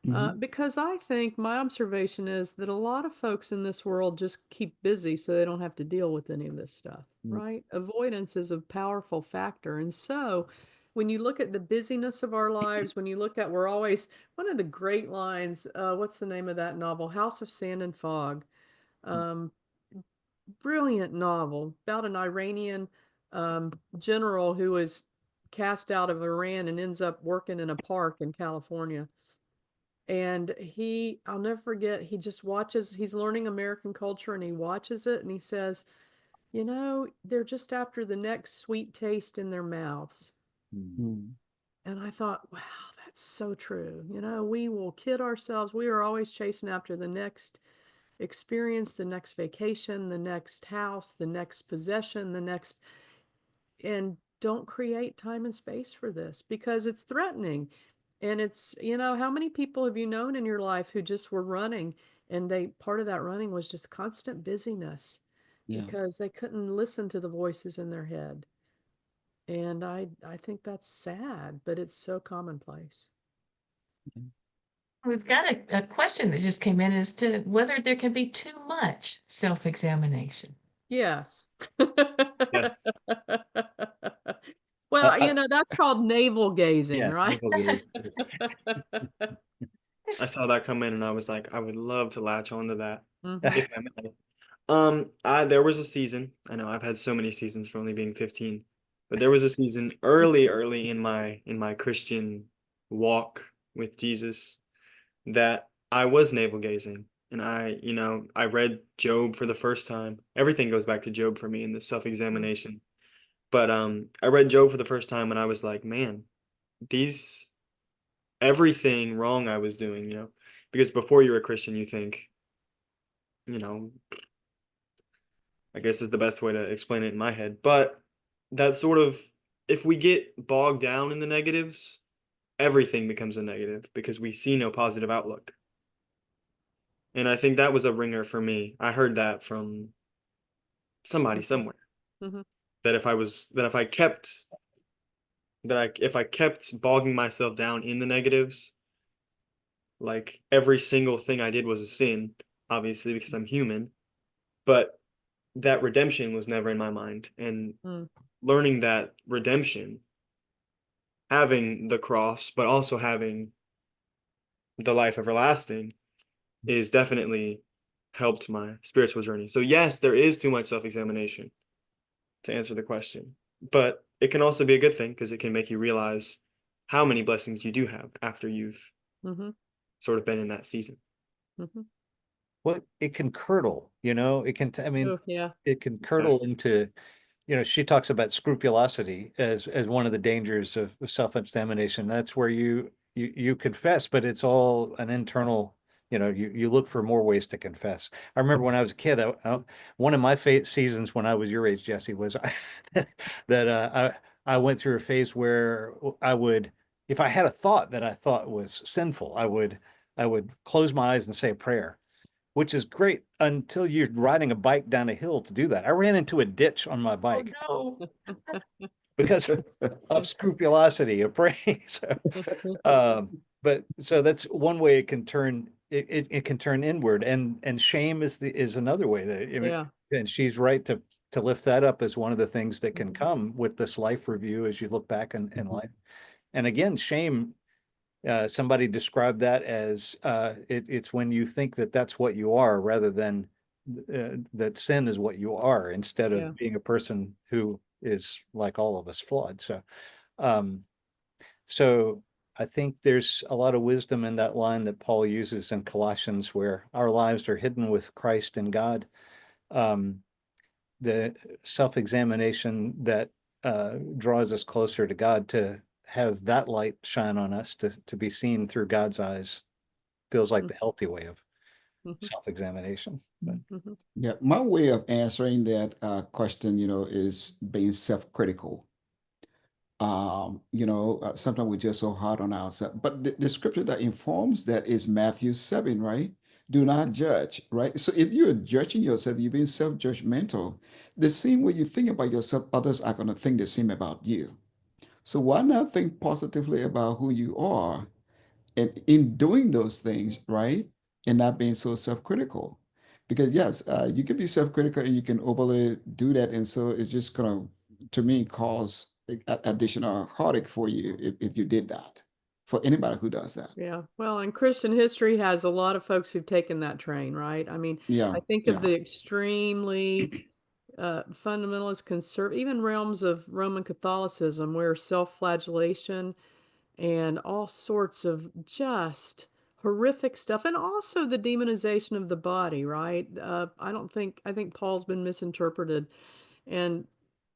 Mhm. Because I think my observation is that a lot of folks in this world just keep busy so they don't have to deal with any of this stuff, Mm. right? Avoidance is a powerful factor. And so when you look at the busyness of our lives, when you look at, we're always, one of the great lines, what's the name of that novel? House of Sand and Fog. Um, brilliant novel about an Iranian general who was cast out of Iran and ends up working in a park in California. And I'll never forget, he just watches, he's learning American culture and he watches it and he says, you know, they're just after the next sweet taste in their mouths. Mm. And I thought, wow, that's so true. You know, we will kid ourselves. We are always chasing after the next experience, the next vacation, the next house, the next possession, and don't create time and space for this because it's threatening. And it's, you know, how many people have you known in your life who just were running and part of that running was just constant busyness Yeah. because they couldn't listen to the voices in their head. And I think that's sad, but it's so commonplace. We've got a question that just came in as to whether there can be too much self-examination. Yes. Yes. Well, you know, that's called navel gazing, Yeah, right? navel gaze. I saw that come in and I was like, I would love to latch onto that Mhm. if I may. There was a season. I know I've had so many seasons for only being 15, but there was a season early in my Christian walk with Jesus that I was navel gazing. And I read Job for the first time. Everything goes back to Job for me in this self-examination. But I read Job for the first time and I was like, man, these everything wrong I was doing, because before you're a Christian, you think, you know, I guess is the best way to explain it in my head. But that sort of, if we get bogged down in the negatives, everything becomes a negative because we see no positive outlook. And I think that was a ringer for me. I heard that from somebody somewhere Mhm. that if I kept bogging myself down in the negatives, like every single thing I did was a sin, obviously because I'm human, but that redemption was never in my mind. And Mm. learning that redemption, having the cross, but also having the life everlasting is definitely helped my spiritual journey. So yes, there is too much self-examination to answer the question, but it can also be a good thing because it can make you realize how many blessings you do have after you've Mhm. sort of been in that season. Mhm. Well, it can curdle, it can, I mean, Oh, yeah. it can curdle into, she talks about scrupulosity as one of the dangers of self-examination. That's where you confess, but it's all an internal, you look for more ways to confess. I remember when I was a kid, one of my seasons when I was your age, Jesse, was that I went through a phase where I would, if I had a thought that I thought was sinful, I would close my eyes and say a prayer, which is great until you're riding a bike down a hill to do that. I ran into a ditch on my bike Oh, no. because of scrupulosity of praying. But so that's one way it can turn it can turn inward, and shame is another way that Yeah. and she's right to lift that up as one of the things that can Mhm. come with this life review as you look back in life. And again, shame. Somebody described that as it's when you think that that's what you are rather than that sin is what you are instead Yeah. of being a person who is like all of us flawed. Um, so I think there's a lot of wisdom in that line that Paul uses in Colossians where our lives are hidden with Christ in God. Um, the self-examination that draws us closer to God, to have that light shine on us, to be seen through God's eyes, feels like the healthy way of Mhm. self-examination. But Mhm. Yeah, my way of answering that question, is being self-critical. Sometimes we're just so hard on ourselves. But the scripture that informs that is Matthew 7, right? Do not judge, right? So if you're judging yourself, you're being self-judgmental. The same way you think about yourself, others are going to think the same about you. So why not think positively about who you are and in doing those things, right? And not being so self-critical. Because yes, you can be self-critical and you can overly do that. And so it's just gonna, to me, cause additional heartache for you if you did that. for anybody who does that. Yeah. Well, and Christian history has a lot of folks who've taken that train, right? I mean, Yeah, I think of yeah. the extremely fundamentalist conservative, even realms of Roman Catholicism where self-flagellation and all sorts of just horrific stuff, and also the demonization of the body, right? I think Paul's been misinterpreted, and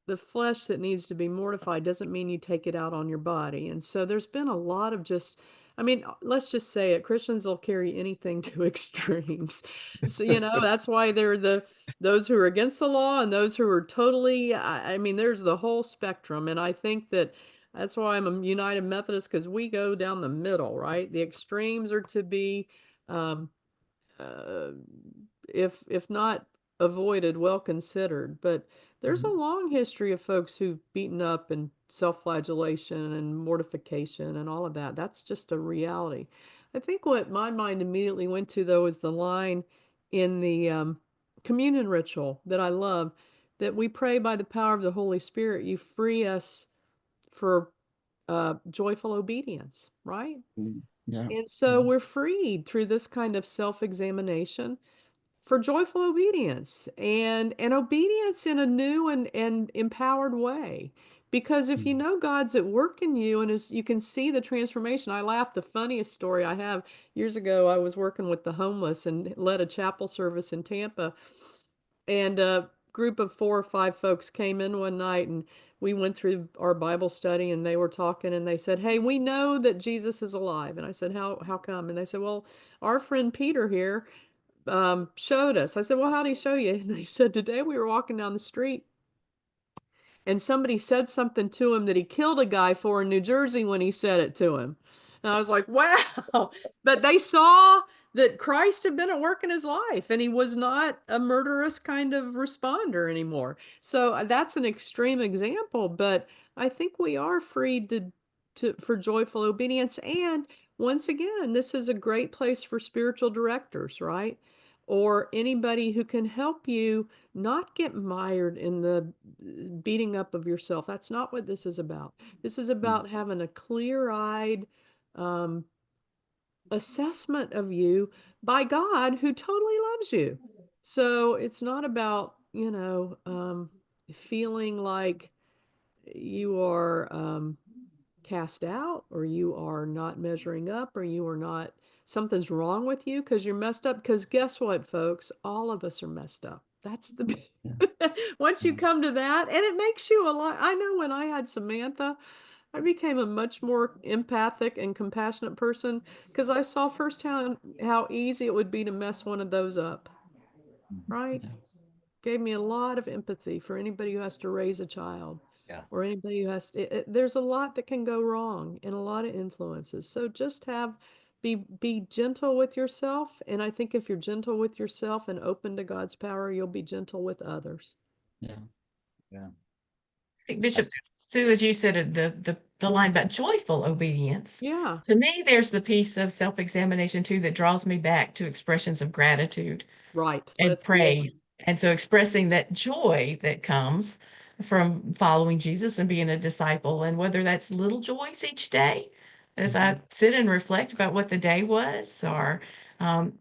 the flesh that needs to be mortified doesn't mean you take it out on your body. And so there's been a lot of just, I mean, let's just say it, Christians will carry anything to extremes. So, that's why they're those who are against the law and those who are totally, I mean, there's the whole spectrum. And I think that's why I'm a United Methodist, because we go down the middle, right? The extremes are to be, um, uh, if not avoided, well considered. But there's a Mhm. long history of folks who've beaten up and self-flagellation and mortification and all of that. That's just a reality. I think what my mind immediately went to, though, is the line in the communion ritual that I love, that we pray by the power of the Holy Spirit, you free us for joyful obedience, right? Yeah. And so Mhm. we're freed through this kind of self-examination for joyful obedience and obedience in a new and empowered way. Because if you Mhm. know God's at work in you and as you can see the transformation. I laugh, the funniest story I have, years ago, I was working with the homeless and led a chapel service in Tampa. And a group of 4 or 5 folks came in one night and we went through our Bible study and they were talking and they said, "Hey, we know that Jesus is alive." And I said, how come? And they said, "Well, our friend Peter here showed us." I said, "Well, how'd he show you?" And they said, "Today we were walking down the street and somebody said something to him that he killed a guy for in New Jersey when he said it to him." And I was like, wow. But they saw that Christ had been at work in his life and he was not a murderous kind of responder anymore. So that's an extreme example, but I think we are freed for joyful obedience. And once again, this is a great place for spiritual directors, right? Or anybody who can help you not get mired in the beating up of yourself. That's not what this is about. This is Mhm. about having a clear-eyed um, assessment of you by God who totally loves you. So it's not about, feeling like you are cast out or you are not measuring up or you are not, something's wrong with you because you're messed up. Because guess what, folks? All of us are messed up. That's the Yeah. once you Yeah. come to that, and it makes you a lot. I know when I had Samantha, I became a much more empathic and compassionate person because I saw firsthand how easy it would be to mess one of those up, right? Yeah. Gave me a lot of empathy for anybody who has to raise a child Yeah. or anybody who there's a lot that can go wrong and a lot of influences. So just be gentle with yourself. And I think if you're gentle with yourself and open to God's power, you'll be gentle with others. Yeah. Yeah. think I Bishop see. Sue, as you said, the line about joyful obedience. Yeah, To me, there's the piece of self-examination too that draws me back to expressions of gratitude right. and Let's yeah. praise. And so expressing that joy that comes from following Jesus and being a disciple, and whether that's little joys each day as I sit and reflect about what the day was, or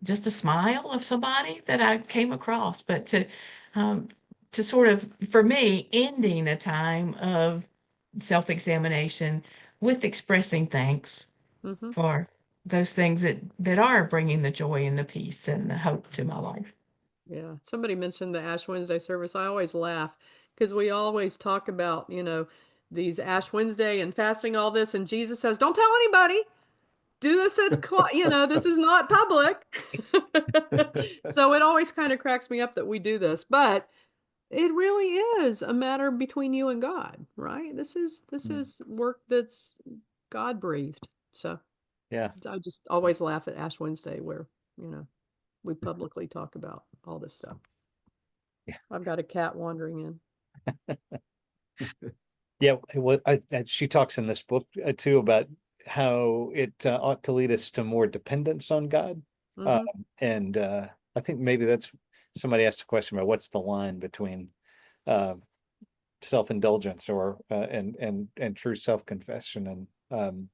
just a smile of somebody that I came across, but um, to sort of, for me, ending a time of self-examination with expressing thanks Hmm. for those things that are bringing the joy and the peace and the hope to my life. Yeah. Somebody mentioned the Ash Wednesday service. I always laugh because we always talk about, these Ash Wednesday and fasting, all this. And Jesus says, don't tell anybody. Do this this is not public. So it always kind of cracks me up that we do this, but it really is a matter between you and God, right? This is work that's God breathed. So Yeah. I just always laugh at Ash Wednesday where, you know, we publicly talk about all this stuff. Yeah. I've got a cat wandering in. Yeah. Well, she talks in this book too about how it ought to lead us to more dependence on God. Um, Hmm. and I think maybe that's somebody asked a question about what's the line between uh, self-indulgence or and true self-confession. And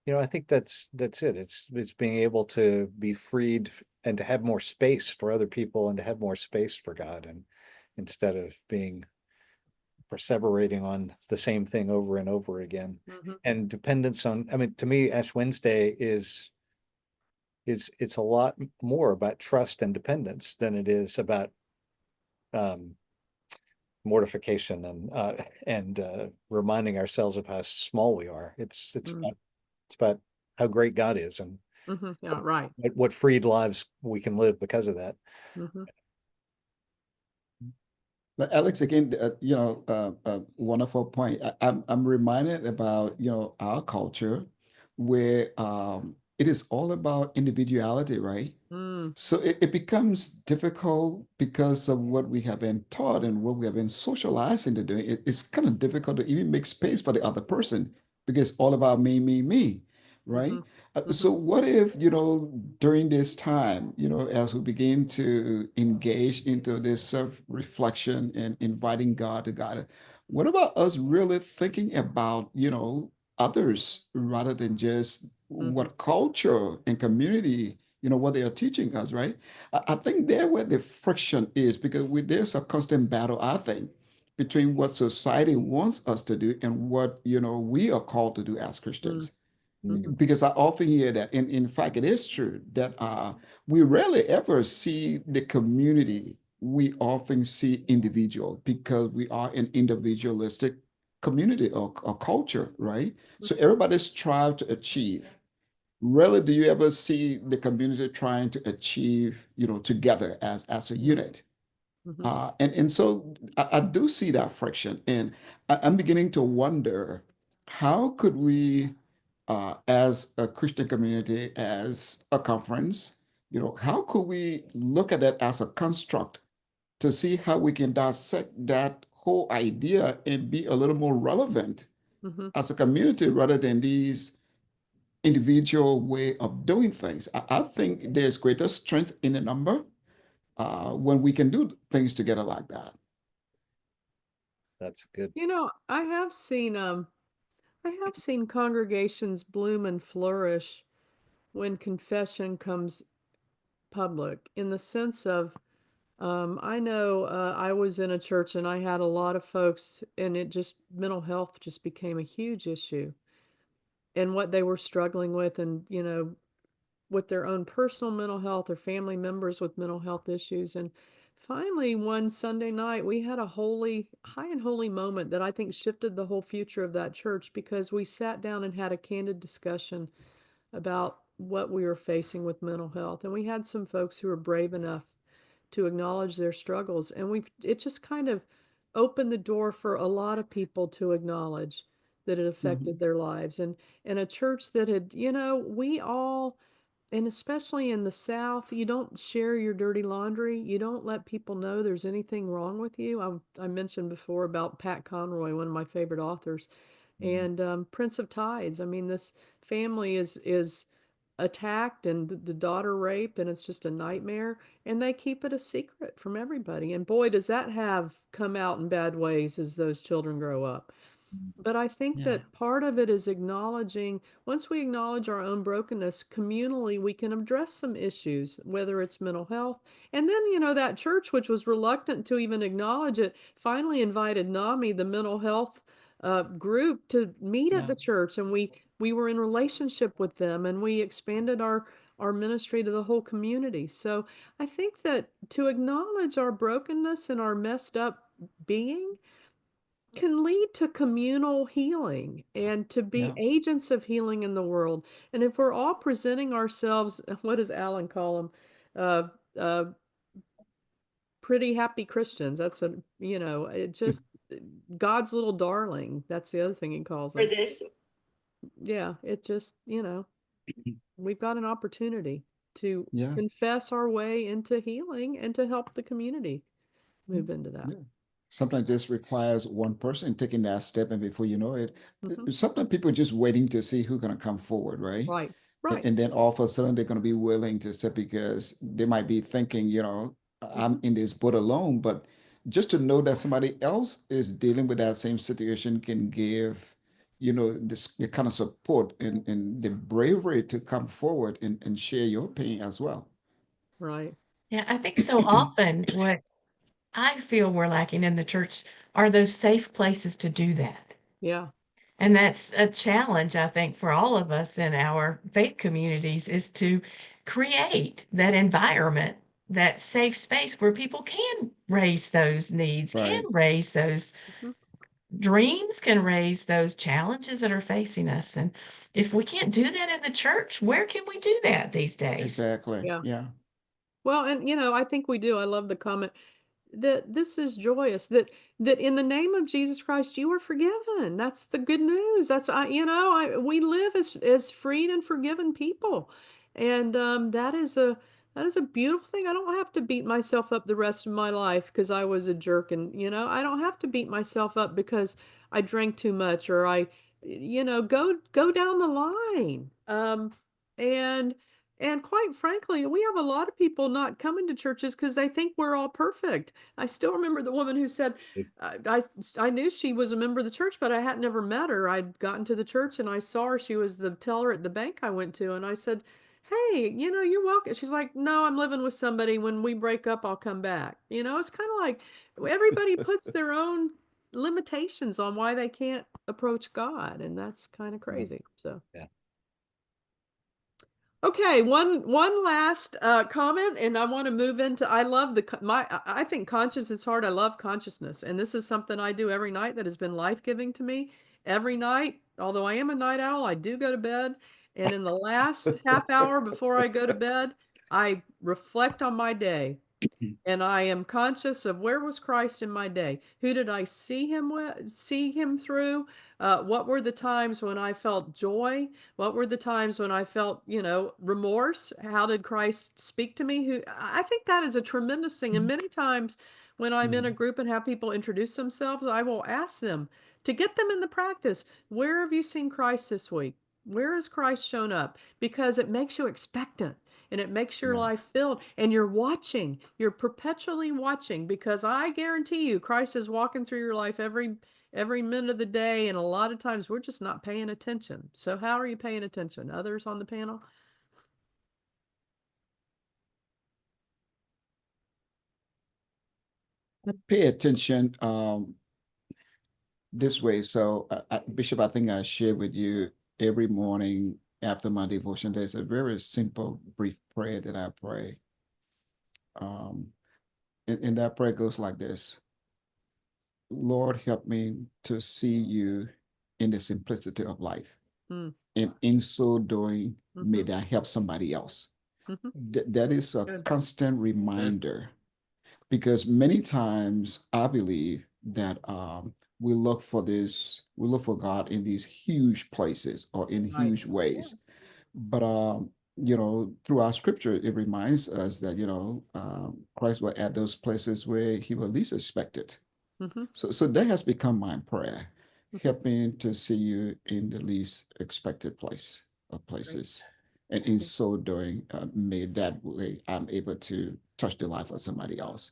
I think that's it. It's being able to be freed and to have more space for other people and to have more space for God, and instead of being perseverating on the same thing over and over again. Mhm. And dependence on, I mean, to me, Ash Wednesday it's a lot more about trust and dependence than it is about um mortification and reminding ourselves of how small we are. Mm. It's about how great God is and Mhm. Yeah, right. what freed lives we can live because of that. Mhm. But Alex, again, wonderful point. I'm reminded about, our culture where it is all about individuality, right? Mm. So it becomes difficult because of what we have been taught and what we have been socialized into doing. It's kind of difficult to even make space for the other person because it's all about me, right? Mhm. So Mhm. what if, during this time, as we begin to engage into this self-reflection and inviting God to guide us, what about us really thinking about, others rather than just Mhm. what culture and community, what they are teaching us, right? I think there where the friction is because there's a constant battle, I think, between what society wants us to do and what, we are called to do as Mm. Christians. Mhm. Because I often hear that, and in fact, it is true that we rarely ever see the community. We often see individual because we are an individualistic community or culture, right? So everybody strive to achieve. Rarely do you ever see the community trying to achieve, together as a unit. Mhm. And so I do see that friction, and I'm beginning to wonder how could we, as a Christian community, as a conference, how could we look at that as a construct to see how we can dissect that whole idea and be a little more relevant Mhm. as a community rather than these individual way of doing things. I think there's greater strength in the number when we can do things together like that. That's good. I have seen congregations bloom and flourish when confession comes public in the sense of I know I was in a church and I had a lot of folks, and mental health just became a huge issue and what they were struggling with, and, with their own personal mental health or family members with mental health issues. And finally, one Sunday night, we had a high and holy moment that I think shifted the whole future of that church because we sat down and had a candid discussion about what we were facing with mental health. And we had some folks who were brave enough to acknowledge their struggles. And it just kind of opened the door for a lot of people to acknowledge that it affected Mhm. their lives. And a church that had, we all, and especially in the South, you don't share your dirty laundry. You don't let people know there's anything wrong with you. I mentioned before about Pat Conroy, one of my favorite authors, Mhm. and Prince of Tides. I mean, this family is attacked and the daughter raped, and it's just a nightmare. And they keep it a secret from everybody. And boy, does that have come out in bad ways as those children grow up. But I think Yeah. that part of it is once we acknowledge our own brokenness, communally, we can address some issues, whether it's mental health. And then, that church, which was reluctant to even acknowledge it, finally invited NAMI, the mental health group, to meet at Yeah. the church. And we were in relationship with them, and we expanded our ministry to the whole community. So I think that to acknowledge our brokenness and our messed up being can lead to communal healing and to be Yeah. agents of healing in the world. And if we're all presenting ourselves, what does Alan call them? Uh, Pretty happy Christians. That's it just God's little darling. That's the other thing he calls For them. this. Yeah, it just, we've got an opportunity to Yeah. confess our way into healing and to help the community move into that. Yeah. Sometimes just requires one person taking that step, and before you know it, Hmm. sometimes people are just waiting to see who's going to come forward, right? Right, And, right. and then all of a sudden they're going to be willing to step because they might be thinking, Hmm. I'm in this boat alone. But just to know that somebody else is dealing with that same situation can give, the kind of support and the bravery to come forward and share your pain as well. Right. Yeah, I think so often what I feel we're lacking in the church are those safe places to do that. Yeah. And that's a challenge, I think, for all of us in our faith communities is to create that environment, that safe space where people can raise those needs, can Right. raise those Mhm. dreams, can raise those challenges that are facing us. And if we can't do that in the church, where can we do that these days? Exactly. Yeah. Yeah. Well, and I think we do. I love the comment that this is joyous, that in the name of Jesus Christ you are forgiven. That's the good news. That's we live as freed and forgiven people. And that is a beautiful thing. I don't have to beat myself up the rest of my life because I was a jerk, and I don't have to beat myself up because I drank too much, or I go down the line. And quite frankly, we have a lot of people not coming to churches because they think we're all perfect. I still remember the woman who said, I knew she was a member of the church, but I had never met her. I'd gotten to the church and I saw her. She was the teller at the bank I went to. And I said, hey, you're welcome. She's like, no, I'm living with somebody. When we break up, I'll come back. It's kind of like everybody puts their own limitations on why they can't approach God. And that's kind of crazy. So. Yeah. Okay, one last comment, and I want to move into. I love I think conscience is hard. I love consciousness, and this is something I do every night that has been life-giving to me. Every night, although I am a night owl, I do go to bed, and in the last half hour before I go to bed, I reflect on my day. And I am conscious of where was Christ in my day? Who did I see him through? What were the times when I felt joy? What were the times when I felt, remorse? How did Christ speak to me? I think that is a tremendous thing. And many times when I'm in a group and have people introduce themselves, I will ask them to get them in the practice. Where have you seen Christ this week? Where has Christ shown up? Because it makes you expectant. And it makes your Yeah. life filled, and you're perpetually watching, because I guarantee you Christ is walking through your life every minute of the day, and a lot of times we're just not paying attention. So how are you paying attention? Others on the panel? Pay attention this way. So, Bishop, I think I share with you every morning after my devotion, there's a very simple, brief prayer that I pray. And that prayer goes like this: Lord, help me to see you in the simplicity of life. Mm. And in so doing, may Mhm. that help somebody else. Mhm. That is a Good. constant reminder, because many times I believe that we look for God in these huge places or in Right. huge ways. But through our scripture, it reminds us that Christ will at those places where he will least expect it. Mhm. So that has become my prayer. Mhm. Help me to see you in the least expected place or places. And in so doing, may that way I'm able to touch the life of somebody else.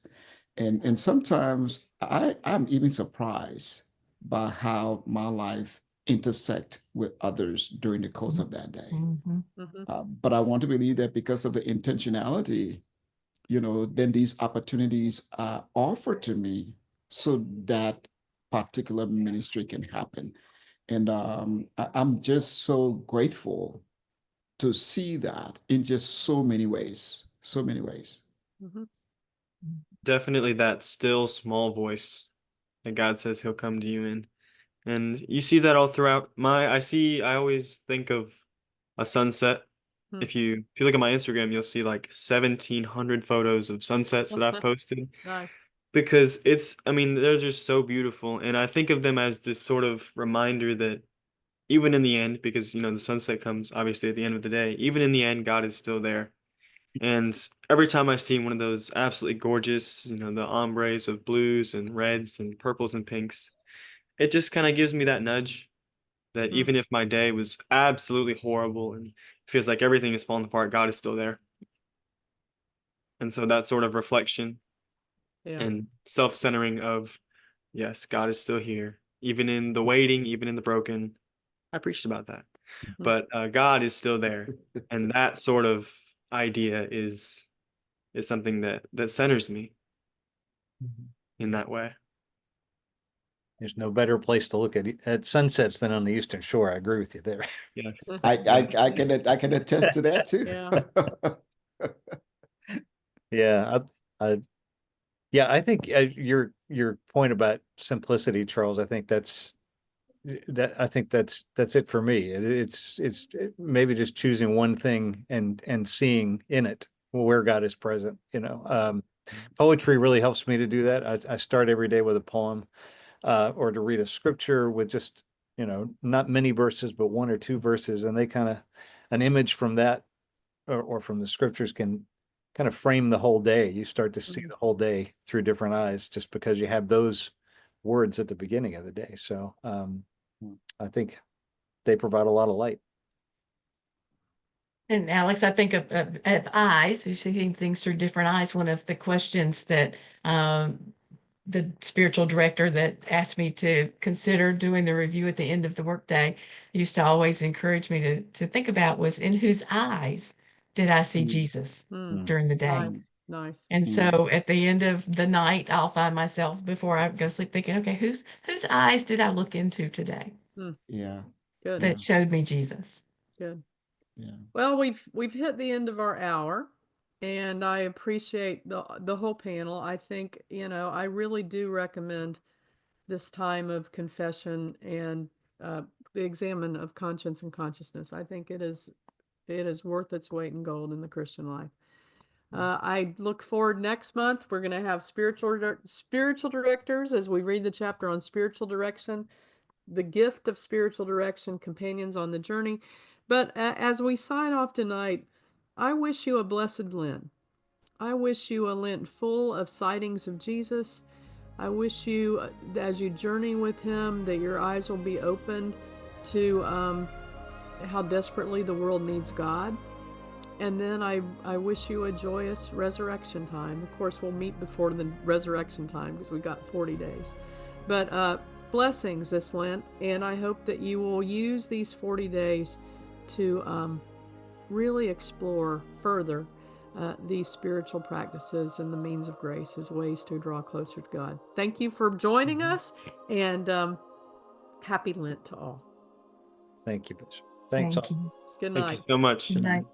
And sometimes I'm even surprised by how my life intersect with others during the course of that day. Mhm. Mhm. But I want to believe that because of the intentionality, then these opportunities are offered to me so that particular ministry can happen. And I'm just so grateful to see that in just so many ways, so many ways. Mhm. Definitely that still small voice that God says he'll come to you in. And you see that all throughout I always think of a sunset. Hmm. If you look at my Instagram, you'll see like 1,700 photos of sunsets that I've posted, Nice. because they're just so beautiful. And I think of them as this sort of reminder that even in the end, because the sunset comes obviously at the end of the day, even in the end, God is still there. And every time I see one of those absolutely gorgeous, the ombres of blues and reds and purples and pinks, it just kind of gives me that nudge that Mhm. even if my day was absolutely horrible and feels like everything is falling apart, God is still there. And so that sort of reflection Yeah. and self-centering of, yes, God is still here, even in the waiting, even in the broken. I preached about that. Mhm. But God is still there, and that sort of idea is something that centers me in that way. There's no better place to look at sunsets than on the Eastern Shore. I agree with you there. Yes. I can attest to that too. Yeah, yeah, I think your point about simplicity, Charles, I think that's it for me. It's maybe just choosing one thing and seeing in it where God is present. Poetry really helps me to do that. I start every day with a poem, or to read a scripture with just, not many verses, but one or two verses, and they an image from that or from the scriptures can kind of frame the whole day. You start to see the whole day through different eyes just because you have those words at the beginning of the day. So I think they provide a lot of light. And Alex, I think of eyes, you seeing things through different eyes. One of the questions that the spiritual director that asked me to consider doing the review at the end of the workday used to always encourage me to think about was, in whose eyes did I see Jesus during the day? Nice. And so at the end of the night, I'll find myself before I go to sleep thinking, okay, whose eyes did I look into today Yeah. Good. that showed me Jesus? Good. Yeah. Well, we've hit the end of our hour, and I appreciate the whole panel. I think, I really do recommend this time of confession and the examine of conscience and consciousness. I think it is worth its weight in gold in the Christian life. I look forward next month. We're going to have spiritual directors as we read the chapter on spiritual direction, the gift of spiritual direction, companions on the journey. But as we sign off tonight, I wish you a blessed Lent. I wish you a Lent full of sightings of Jesus. I wish you, as you journey with him, that your eyes will be opened to how desperately the world needs God. And then I wish you a joyous resurrection time. Of course, we'll meet before the resurrection time because we've got 40 days. But blessings this Lent, and I hope that you will use these 40 days to really explore further these spiritual practices and the means of grace as ways to draw closer to God. Thank you for joining us, and happy Lent to all. Thank you, Bishop. Thanks. Thank you. Good Thank night. you so much. Good night.